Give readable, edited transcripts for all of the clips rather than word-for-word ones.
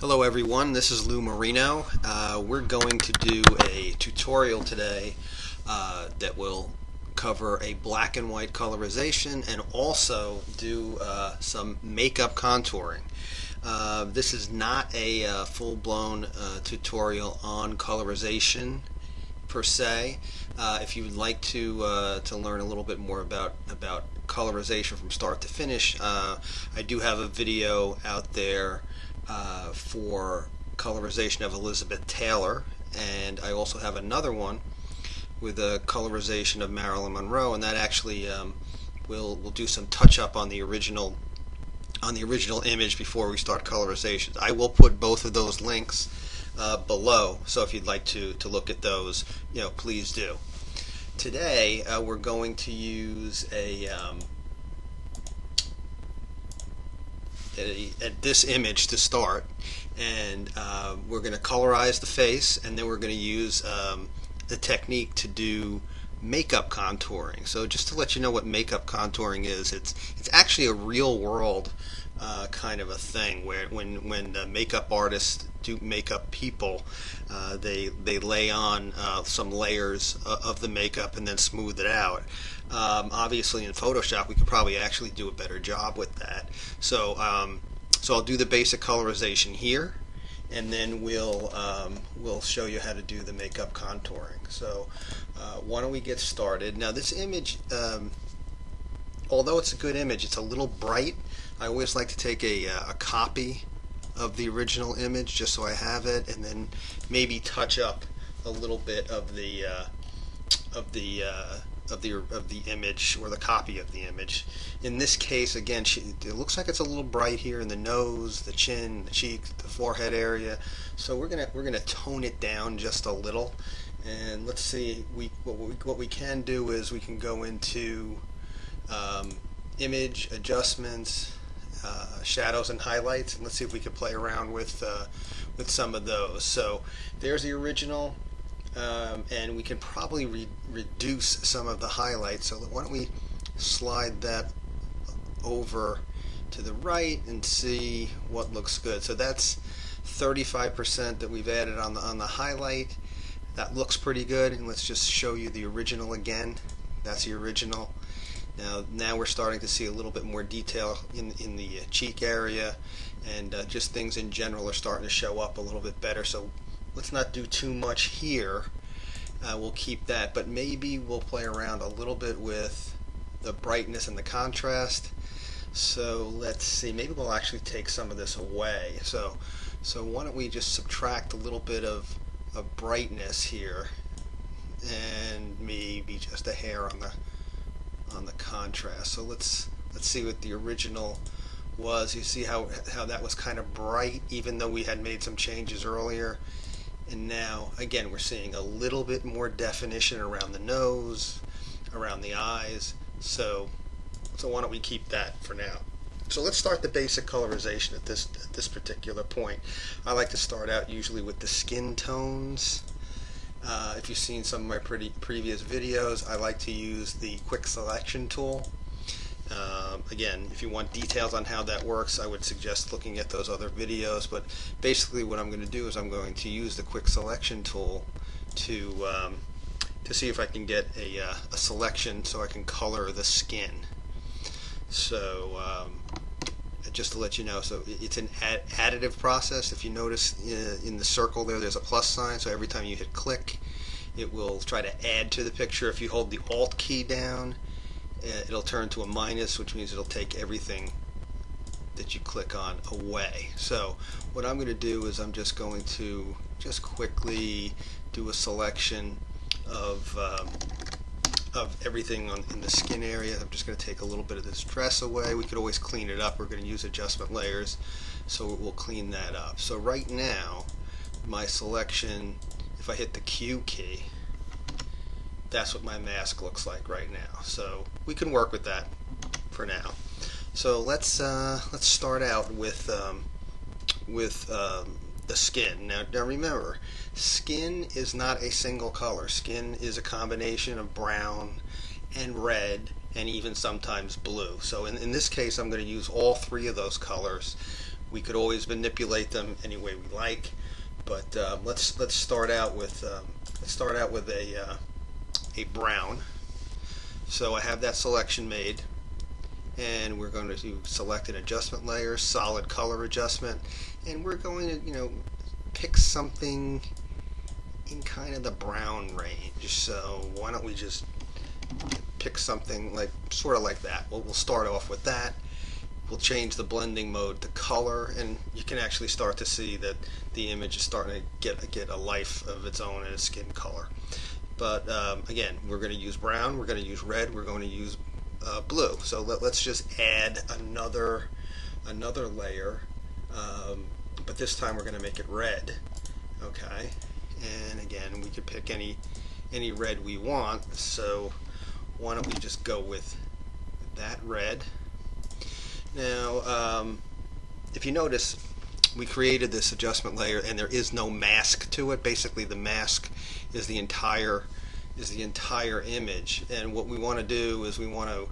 Hello everyone, this is Marino. We're going to do a tutorial today that will cover a black and white colorization and also do some makeup contouring. This is not a full-blown tutorial on colorization per se. If you would like to learn a little bit more about colorization from start to finish, I do have a video out there for colorization of Elizabeth Taylor, and I also have another one with a colorization of Marilyn Monroe, and that actually we'll do some touch up on the original image before we start colorization. I will put both of those links below, so if you'd like to look at those, please do. Today we're going to use this image to start, and we're going to colorize the face, and then we're going to use the technique to do makeup contouring. So just to let you know what makeup contouring is, it's actually a real world kind of a thing where when makeup artists do makeup people, they lay on some layers of the makeup and then smooth it out. Obviously in Photoshop we could probably actually do a better job with that. So I'll do the basic colorization here, and then we'll show you how to do the makeup contouring. So why don't we get started? Now this image, although it's a good image, it's a little bright. I always like to take a copy of the original image just so I have it, and then maybe touch up a little bit of the image, or the copy of the image. In this case, again, it looks like it's a little bright here in the nose, the chin, the cheek, the forehead area. So we're gonna tone it down just a little, and let's see. What we can do is we can go into image adjustments, shadows and highlights, and let's see if we can play around with some of those. So there's the original. And we can probably reduce some of the highlights. So why don't we slide that over to the right and see what looks good. So that's 35% that we've added on the highlight. That looks pretty good. And let's just show you the original again. That's the original. Now we're starting to see a little bit more detail in the cheek area, and just things in general are starting to show up a little bit better. So let's not do too much here. We'll keep that, but maybe we'll play around a little bit with the brightness and the contrast. So let's see, maybe we'll actually take some of this away. So why don't we just subtract a little bit of brightness here, and maybe just a hair on the contrast. So let's see what the original was. You see how that was kind of bright, even though we had made some changes earlier. And now again we're seeing a little bit more definition around the nose, around the eyes. So why don't we keep that for now. So let's start the basic colorization at this particular point. I like to start out usually with the skin tones. If you've seen some of my previous videos, I like to use the quick selection tool. Again, if you want details on how that works, I would suggest looking at those other videos, but basically what I'm going to do is I'm going to use the quick selection tool to see if I can get a selection so I can color the skin. So just to let you know, so it's an additive process. If you notice in the circle there's a plus sign, so every time you hit click it will try to add to the picture. If you hold the Alt key down, it'll turn to a minus, which means it'll take everything that you click on away. So what I'm going to do is I'm just going to just quickly do a selection of everything in the skin area. I'm just going to take a little bit of this dress away. We could always clean it up. We're going to use adjustment layers, so we'll clean that up. So right now my selection, if I hit the Q key, that's what my mask looks like right now. So we can work with that for now. So let's start out with the skin. Now remember, skin is not a single color. Skin is a combination of brown and red and even sometimes blue. So in this case I'm going to use all three of those colors. We could always manipulate them any way we like, but let's start out with a brown. So I have that selection made, and we're going to select an adjustment layer, solid color adjustment, and we're going to pick something in kind of the brown range. So why don't we just pick something like sort of like that. We'll start off with that. We'll change the blending mode to color, and you can actually start to see that the image is starting to get a life of its own in its skin color. But again, we're going to use brown, we're going to use red, we're going to use blue. So let's just add another layer, but this time we're going to make it red. Okay, and again, we could pick any red we want. So why don't we just go with that red? Now, if you notice, we created this adjustment layer, and there is no mask to it. Basically, the mask is the entire image, and what we want to do is we want to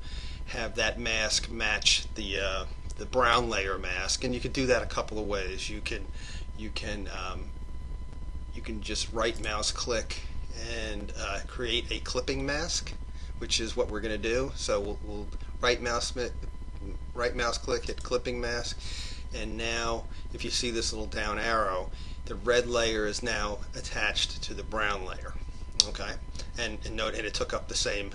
have that mask match the brown layer mask, and you can do that a couple of ways. You can just right mouse click and create a clipping mask, which is what we're going to do. So we'll right mouse click, hit clipping mask, and now if you see this little down arrow, the red layer is now attached to the brown layer. Okay, and note, and it took up the same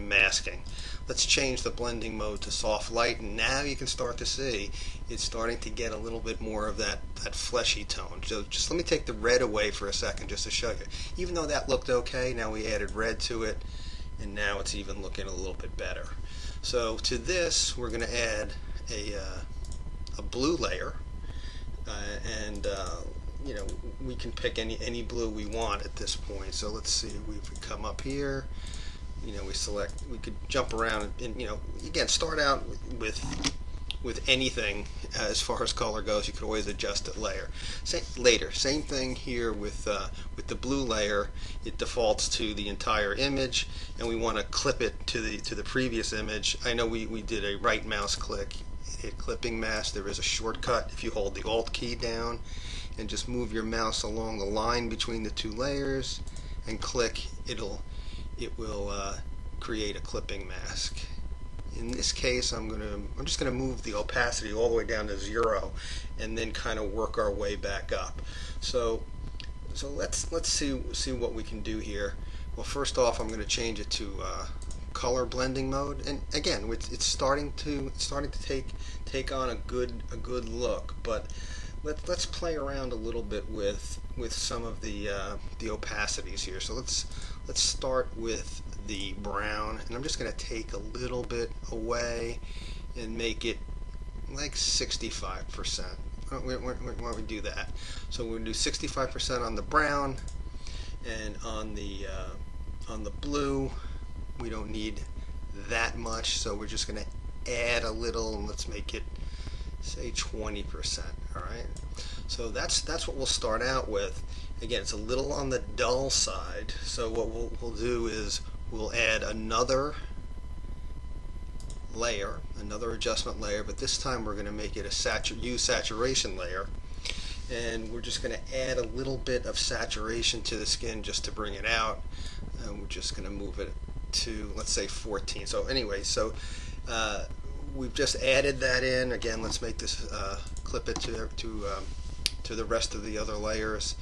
masking. Let's change the blending mode to soft light, and now you can start to see it's starting to get a little bit more of that fleshy tone. So just let me take the red away for a second just to show you. Even though that looked okay, now we added red to it, and now it's even looking a little bit better. So to this, we're going to add a blue layer, and we can pick any blue we want at this point. So let's see, if we come up here, we select, we could jump around and again, start out with anything as far as color goes. You could always adjust it later. Same thing here with the blue layer. It defaults to the entire image, and we want to clip it to the previous image. I know we did a right mouse click, hit clipping mask. There is a shortcut if you hold the Alt key down and just move your mouse along the line between the two layers and click. It will create a clipping mask. In this case, I'm just gonna move the opacity all the way down to 0, and then kind of work our way back up. So let's see what we can do here. Well, first off, I'm going to change it to color blending mode, and again, it's starting to take on a good look. But let's play around a little bit with some of the opacities here. So let's start with the brown, and I'm just going to take a little bit away and make it like 65%. Why don't we do that? So we're going to do 65% on the brown, and on the blue we don't need that much, so we're just going to add a little, and let's make it say 20%. Alright, so that's what we'll start out with. Again, it's a little on the dull side, so what we'll do is we'll add another layer, another adjustment layer, but this time we're going to make it a use saturation layer, and we're just going to add a little bit of saturation to the skin just to bring it out, and we're just going to move it to, let's say, 14. So anyway, we've just added that in. Again, let's make this clip it to the rest of the other layers.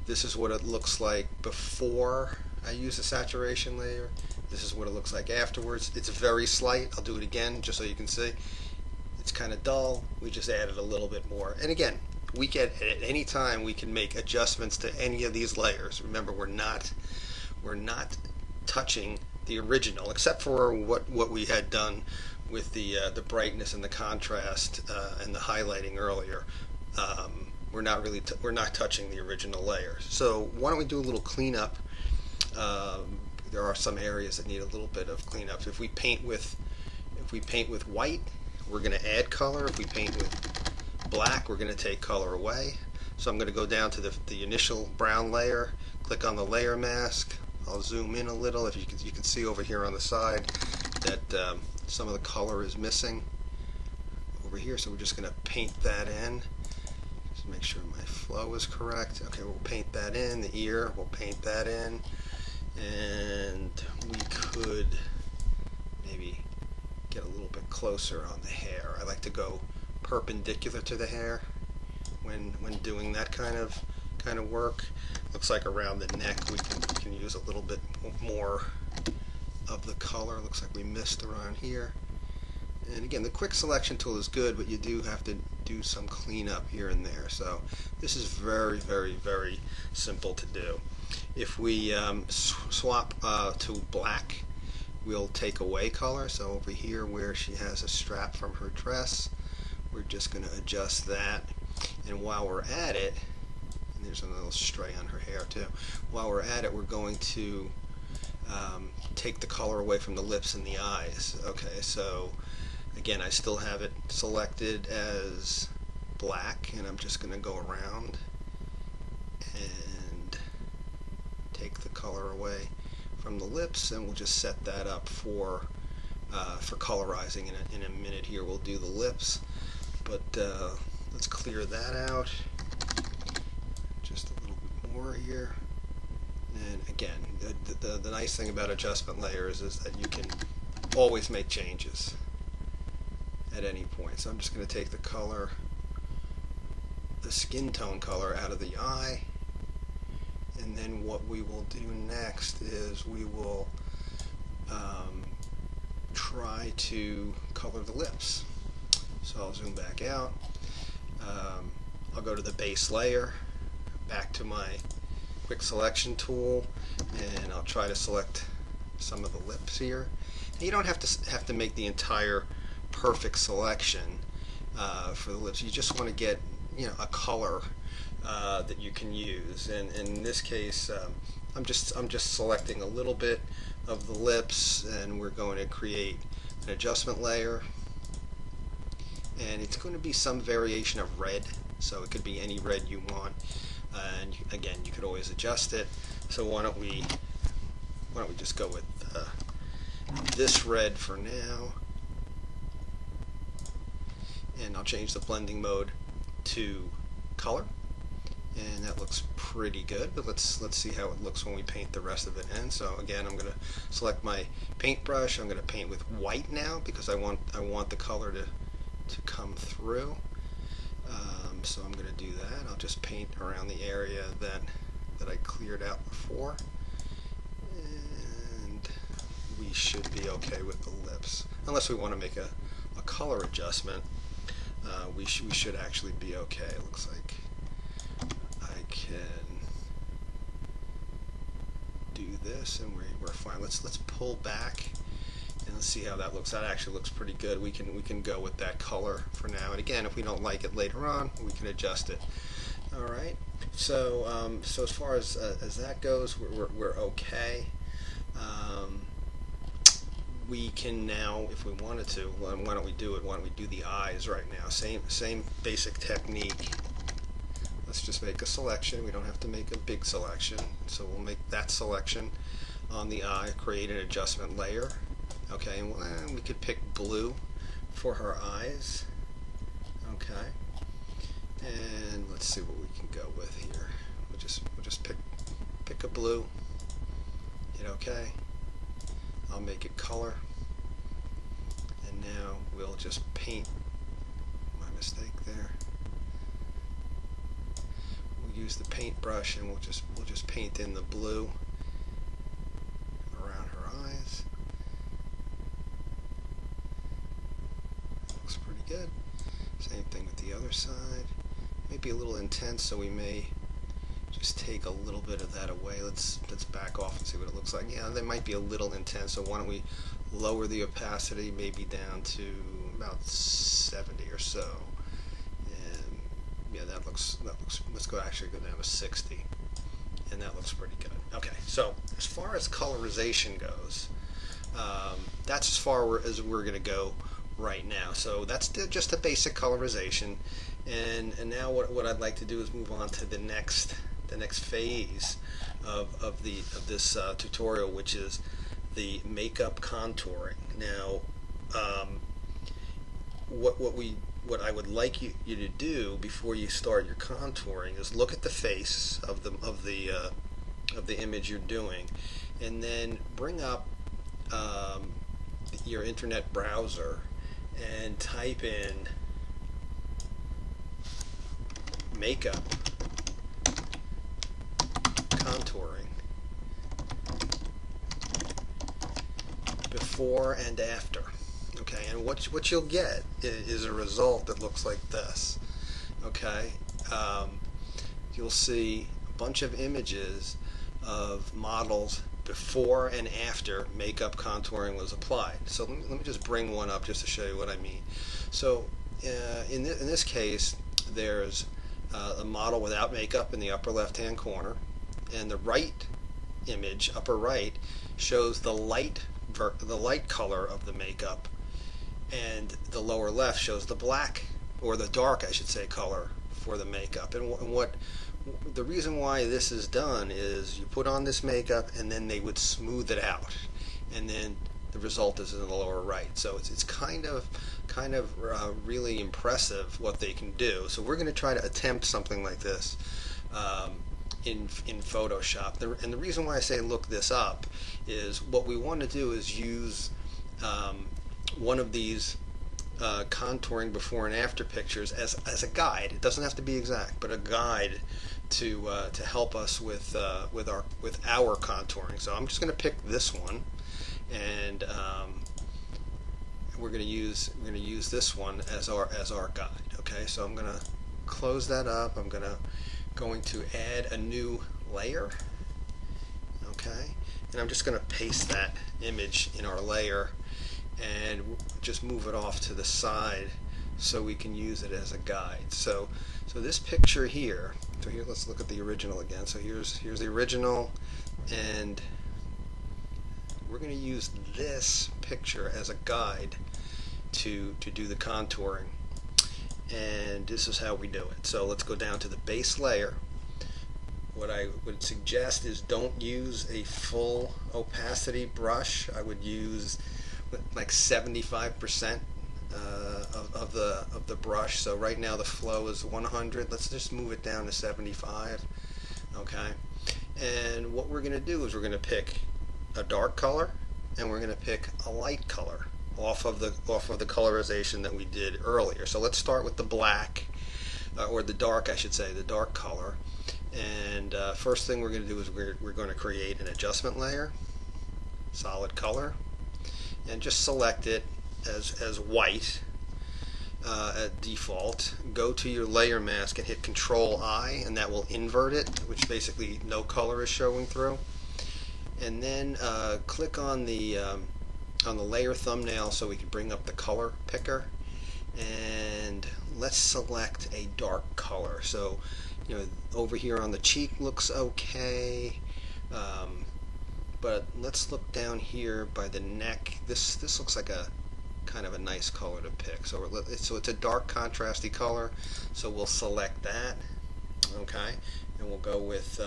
This is what it looks like before I use the saturation layer. This is what it looks like afterwards. It's very slight. I'll do it again just so you can see. It's kind of dull. We just added a little bit more. And again, at any time we can make adjustments to any of these layers. Remember, we're not touching the original, except for what we had done with the brightness and the contrast and the highlighting earlier. We're not touching the original layer. So why don't we do a little cleanup? There are some areas that need a little bit of cleanup. If we paint with white, we're going to add color. If we paint with black, we're going to take color away. So I'm going to go down to the initial brown layer, click on the layer mask. I'll zoom in a little. If you can see over here on the side that some of the color is missing over here, so we're just going to paint that in. Just make sure my flow is correct. Okay, we'll paint that in. The ear, we'll paint that in. And we could maybe get a little bit closer on the hair. I like to go perpendicular to the hair when doing that kind of work. Looks like around the neck we can use a little bit more of the color. Looks like we missed around here. And again, the quick selection tool is good, but you do have to do some cleanup here and there. So this is very, very, very simple to do. If we swap to black, we'll take away color. So over here where she has a strap from her dress, we're just going to adjust that. And while we're at it, and there's a little stray on her hair too, while we're at it, we're going to take the color away from the lips and the eyes. Okay, so again, I still have it selected as black, and I'm just going to go around and take the color away from the lips, and we'll just set that up for colorizing. In a minute here we'll do the lips, but let's clear that out just a little bit more here. And again, the nice thing about adjustment layers is that you can always make changes at any point. So I'm just going to take the color, the skin tone color out of the eye, and then what we will do next is we will try to color the lips. So I'll zoom back out. I'll go to the base layer, back to my quick selection tool, and I'll try to select some of the lips here. And you don't have to make the entire perfect selection for the lips. You just want to get a color that you can use. And in this case, I'm just selecting a little bit of the lips, and we're going to create an adjustment layer. And it's going to be some variation of red, so it could be any red you want. And again, you could always adjust it. So why don't we just go with this red for now, and I'll change the blending mode to color, and that looks pretty good. But let's see how it looks when we paint the rest of it in. So again, I'm going to select my paintbrush. I'm going to paint with white now because I want the color to come through. So I'm going to do that. I'll just paint around the area that I cleared out before, and we should be okay with the lips. Unless we want to make a color adjustment, we should actually be okay. It looks like I can do this, and we're fine. Let's pull back and let's see how that looks. That actually looks pretty good. We can go with that color for now. And again, if we don't like it later on, we can adjust it. All right. So so as far as that goes, we're okay. We can now, if we wanted to, why don't we do it? Why don't we do the eyes right now? Same basic technique. Let's just make a selection. We don't have to make a big selection. So we'll make that selection on the eye, create an adjustment layer. Okay, and we could pick blue for her eyes. Okay, and let's see what we can go with here. We'll just pick a blue. Hit OK. I'll make it color, and now we'll just paint. My mistake there. We'll use the paintbrush, and we'll just paint in the blue around her eyes. Looks pretty good. Same thing with the other side. Maybe a little intense, so we may just take a little bit of that away. Let's back off and see what it looks like. Yeah, that might be a little intense, so why don't we lower the opacity maybe down to about 70 or so. And yeah, that looks, let's actually go down to 60. And that looks pretty good. Okay, so as far as colorization goes, that's as far as we're going to go right now. So that's just a basic colorization. And now what I'd like to do is move on to the next phase of this tutorial, which is the makeup contouring. Now, what what I would like you to do before you start your contouring is look at the face of the image you're doing, and then bring up your internet browser and type in makeup contouring before and after. Okay, and what you'll get is a result that looks like this. Okay, you'll see a bunch of images of models before and after makeup contouring was applied. So let me just bring one up just to show you what I mean. So in this case, there's a model without makeup in the upper left-hand corner, and the right image, upper right, shows the light color of the makeup, and the lower left shows the black, or the dark, I should say, color for the makeup. And what the reason why this is done is you put on this makeup and then they would smooth it out, and then the result is in the lower right. So it's kind of really impressive what they can do. So we're going to try to attempt something like this in Photoshop. And the reason why I say look this up is what we want to do is use one of these contouring before and after pictures as a guide. It doesn't have to be exact, but a guide to help us with our contouring. So I'm just going to pick this one, and we're going to use this one as our guide. Okay, so I'm going to close that up. I'm going to add a new layer. Okay, and I'm just going to paste that image in our layer and just move it off to the side so we can use it as a guide. So this picture here, so here let's look at the original again. So here's the original, and we're going to use this picture as a guide to do the contouring, and this is how we do it. So let's go down to the base layer. What I would suggest is don't use a full opacity brush. I would use like 75% of the brush. So right now the flow is 100. Let's just move it down to 75. Okay, and what we're going to do is we're going to pick a dark color and we're going to pick a light color off of the colorization that we did earlier. So let's start with the black, or the dark, I should say, the dark color. And first thing we're going to do is we're going to create an adjustment layer, solid color, and just select it as white at default. Go to your layer mask and hit Control I, and that will invert it, which basically no color is showing through. And then click on the layer thumbnail so we can bring up the color picker, and let's select a dark color. So over here on the cheek looks okay, but let's look down here by the neck. This looks like a kind of a nice color to pick. So it's a dark contrasty color, so we'll select that. Okay, and we'll go with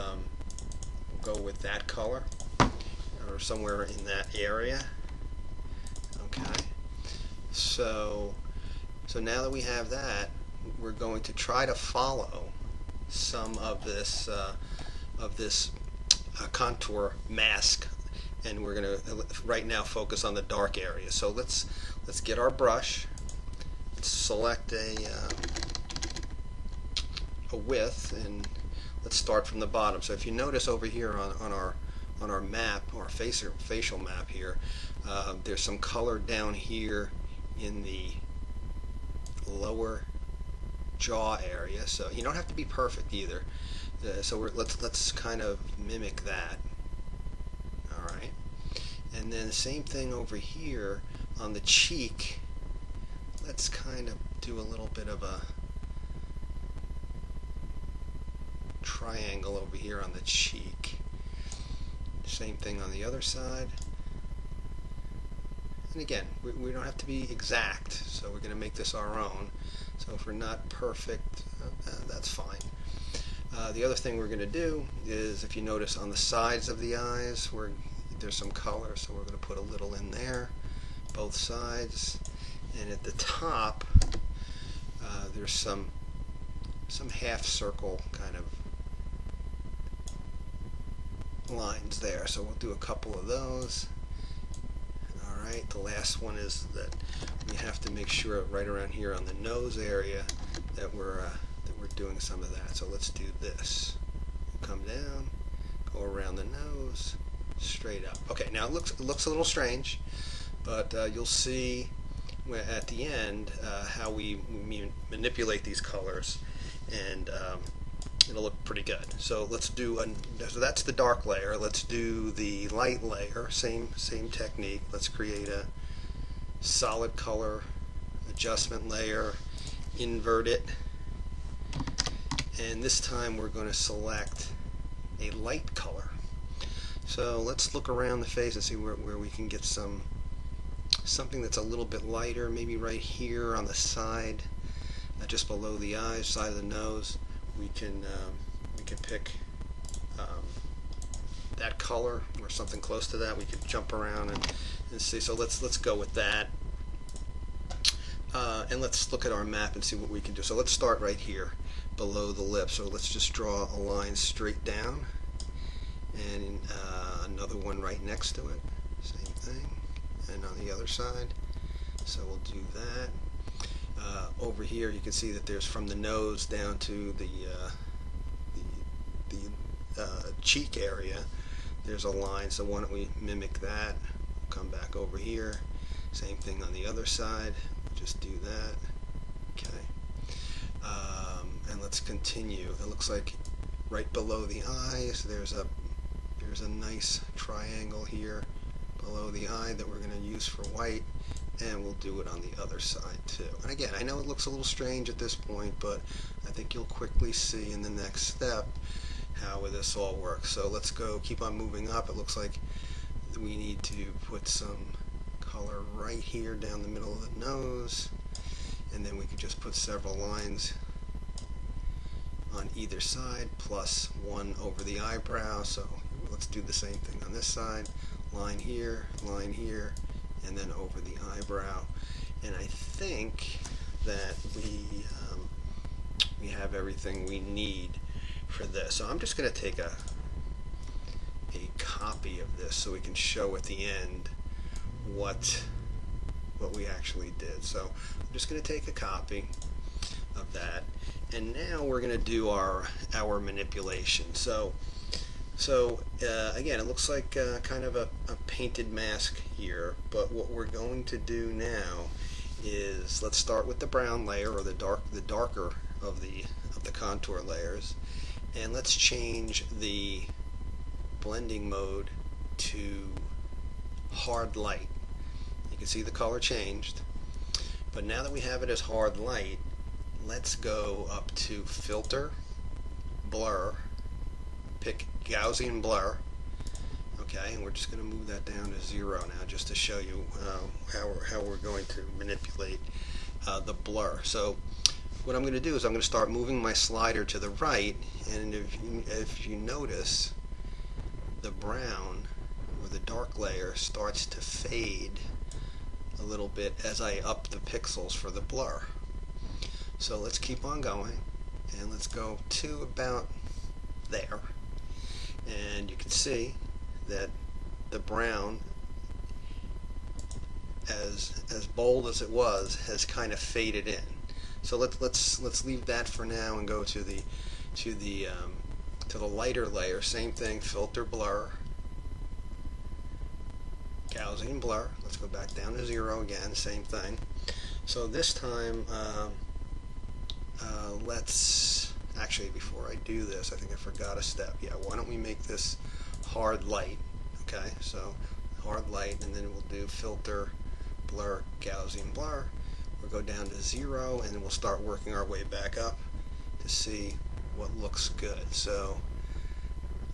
that color, or somewhere in that area. Okay, so now that we have that, we're going to try to follow some of this contour mask, and we're going to right now focus on the dark area. So let's get our brush, let's select a width, and let's start from the bottom. So if you notice over here on our map, or facial map here, there's some color down here in the lower jaw area. So you don't have to be perfect either. So let's kind of mimic that. All right, and then the same thing over here on the cheek. Let's kind of do a little bit of a triangle over here on the cheek. Same thing on the other side. And again, we don't have to be exact, so we're going to make this our own. So if we're not perfect, that's fine. The other thing we're going to do is, if you notice on the sides of the eyes, there's some color, so we're going to put a little in there, both sides. And at the top, there's some half circle kind of lines there, so we'll do a couple of those. Alright, the last one is that we have to make sure right around here on the nose area that we're doing some of that. So let's do this. Come down, go around the nose, straight up. Okay, now it looks a little strange, but you'll see at the end how we manipulate these colors, and it'll look pretty good. So let's do so that's the dark layer. Let's do the light layer. Same technique. Let's create a solid color adjustment layer, invert it, and this time we're going to select a light color. So let's look around the face and see where we can get something that's a little bit lighter, maybe right here on the side, just below the eyes, side of the nose. We can pick that color or something close to that. We could jump around and see. So let's go with that, and let's look at our map and see what we can do. So let's start right here below the lip. So let's just draw a line straight down, and another one right next to it. Same thing, and on the other side. So we'll do that. Over here you can see that there's from the nose down to the cheek area, there's a line, so why don't we mimic that. Come back over here, same thing on the other side, just do that. Okay, and let's continue. It looks like right below the eyes there's a nice triangle here below the eye that we're going to use for white, and we'll do it on the other side too. And again, I know it looks a little strange at this point, but I think you'll quickly see in the next step how this all works. So let's go, keep on moving up. It looks like we need to put some color right here down the middle of the nose, and then we could just put several lines on either side, plus one over the eyebrow. So let's do the same thing on this side. Line here, and then over the eyebrow. And I think that we have everything we need for this. So I'm just going to take a copy of this so we can show at the end what we actually did. So I'm just going to take a copy of that, and now we're going to do our manipulation. So again, it looks like kind of a painted mask here, but what we're going to do now is let's start with the brown layer, or the darker of the contour layers, and let's change the blending mode to hard light. You can see the color changed, but now that we have it as hard light, let's go up to filter, blur, pick Gaussian blur. Okay, and we're just going to move that down to 0 now, just to show you how we're going to manipulate the blur. So what I'm going to do is I'm going to start moving my slider to the right, and if you notice, the brown or the dark layer starts to fade a little bit as I up the pixels for the blur. So let's keep on going, and let's go to about there. And you can see that the brown, as bold as it was, has kind of faded in. So let's leave that for now and go to the lighter layer. Same thing, filter, blur, Gaussian blur. Let's go back down to 0 again. Same thing. So this time, let's actually, before I do this, I think I forgot a step. Yeah, why don't we make this hard light? Okay, so hard light, and then we'll do filter, blur, Gaussian blur. We'll go down to 0, and then we'll start working our way back up to see what looks good. So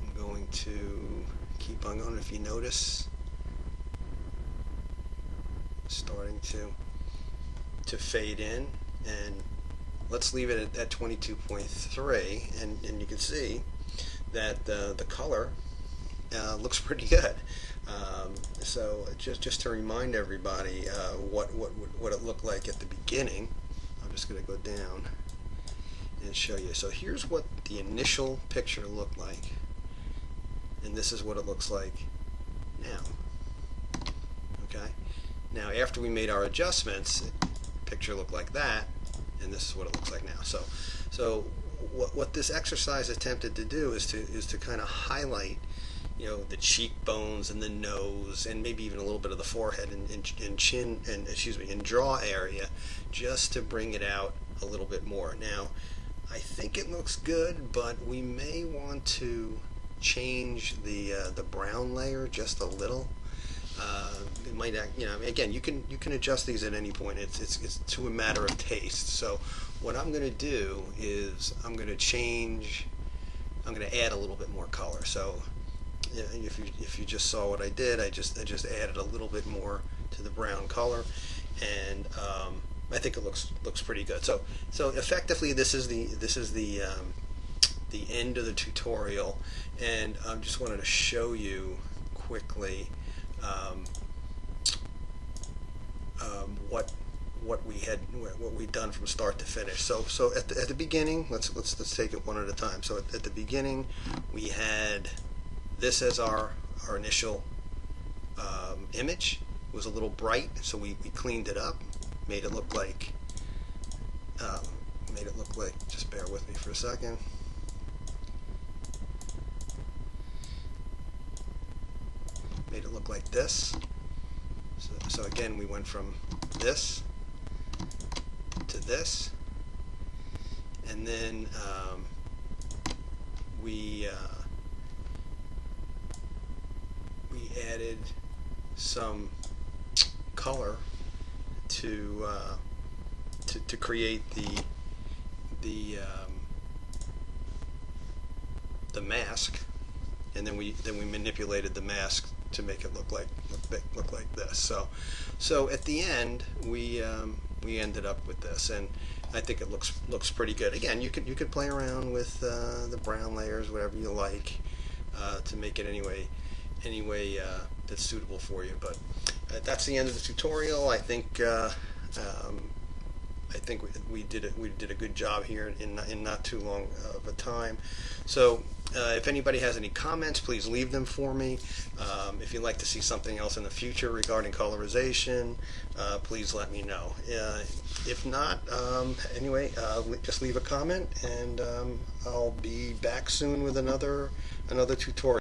I'm going to keep on going. If you notice, starting to fade in, and let's leave it at 22.3, and you can see that the color looks pretty good. So just to remind everybody what it looked like at the beginning, I'll just going to go down and show you. So here's what the initial picture looked like, and this is what it looks like now. Okay. Now after we made our adjustments, the picture looked like that, and this is what it looks like now. So what this exercise attempted to do is to kind of highlight, you know, the cheekbones and the nose and maybe even a little bit of the forehead and chin and jaw area, just to bring it out a little bit more. Now I think it looks good, but we may want to change the brown layer just a little. It might, you know, again, you can adjust these at any point. It's to a matter of taste. So what I'm going to do is I'm going to add a little bit more color. So if you just saw what I did, I just added a little bit more to the brown color, and I think it looks pretty good. So effectively, this is the end of the tutorial, and I just wanted to show you quickly what we'd done from start to finish. So at the beginning, let's take it one at a time. So at the beginning, we had this as our initial image. It was a little bright, so we cleaned it up, made it look like just bear with me for a second. Made it look like this. So again, we went from this to this, and then we added some color to create the mask, and then we manipulated the mask to make it look like this. So at the end, we ended up with this, and I think it looks pretty good. Again, you could play around with the brown layers, whatever you like, to make it any way that's suitable for you. But that's the end of the tutorial. I think we did a good job here in not too long of a time. So if anybody has any comments, please leave them for me. If you'd like to see something else in the future regarding colorization, please let me know. If not, anyway, just leave a comment, and I'll be back soon with another tutorial.